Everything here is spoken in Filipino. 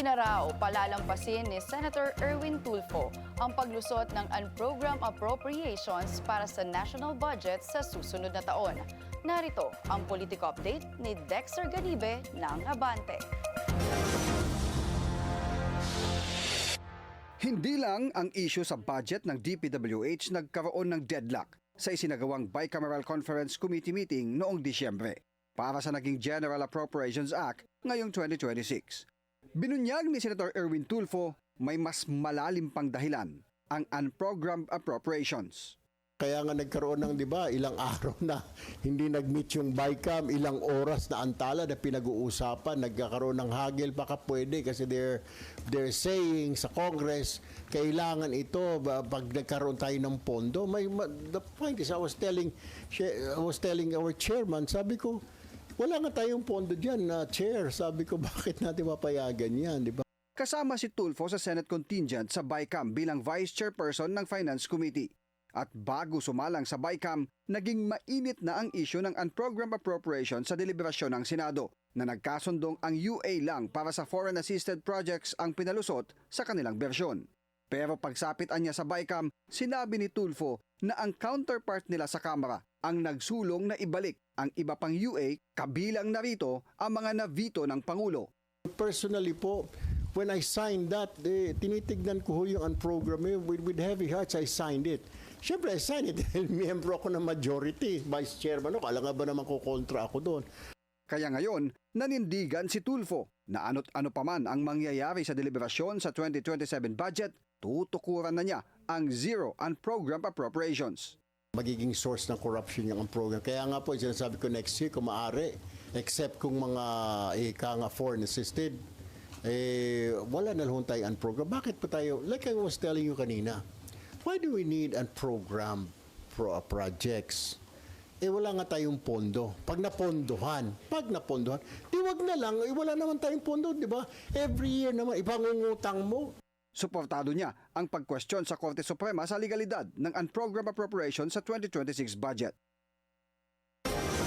Hindi na raw palalampasin ni Senator Erwin Tulfo ang paglusot ng unprogrammed appropriations para sa national budget sa susunod na taon. Narito ang political update ni Dexter Ganibe ng Abante. Hindi lang ang issue sa budget ng DPWH nagkaroon ng deadlock sa isinagawang Bicameral Conference Committee meeting noong Disyembre para sa naging General Appropriations Act ngayong 2026. Binunyag ni Senator Erwin Tulfo may mas malalim pang dahilan, ang unprogrammed appropriations. Kaya nga nagkaroon ng, di ba, ilang araw na hindi nag-meet yung BICAM, ilang oras na antala na pinag-uusapan, nagkakaroon ng hagil, baka pwede kasi they're saying sa Congress, kailangan ito pag nagkaroon tayo ng pondo. The point is, I was telling our chairman, sabi ko, wala nga tayong pondo dyan, chair. Sabi ko, bakit natin mapayagan yan, di ba? Kasama si Tulfo sa Senate contingent sa BICAM bilang Vice Chairperson ng Finance Committee. At bago sumalang sa BICAM, naging mainit na ang issue ng unprogrammed appropriation sa deliberasyon ng Senado na nagkasundong ang UA lang para sa foreign assisted projects ang pinalusot sa kanilang bersyon. Pero pagsapit niya sa BICAM, sinabi ni Tulfo na ang counterpart nila sa Kamara ang nagsulong na ibalik ang iba pang UA, kabilang narito ang mga na-veto ng Pangulo. Personally po, when I signed that, tinitignan ko yung unprogrammed with heavy hearts, I signed it. Siyempre, I signed it dahil miyembro ako ng majority, vice chairman ako. Kala nga ba naman kukontra ako doon? Kaya ngayon, nanindigan si Tulfo na ano't ano pa man ang mangyayari sa deliberasyon sa 2027 budget, tutukuran na niya ang zero unprogrammed appropriations. Magiging source ng corruption yung program. Kaya nga po, sinasabi ko next year, kung maaari, except kung mga foreign assisted, wala na lang tayong unprogram. Bakit pa tayo, like I was telling you kanina, why do we need unprogrammed projects? Wala nga tayong pondo. Pag napondohan, di wag na lang, wala naman tayong pondo, di ba? Every year naman, ipangungutang mo. Suportado niya ang pagkwestiyon sa Korte Suprema sa legalidad ng unprogrammed appropriation sa 2026 budget.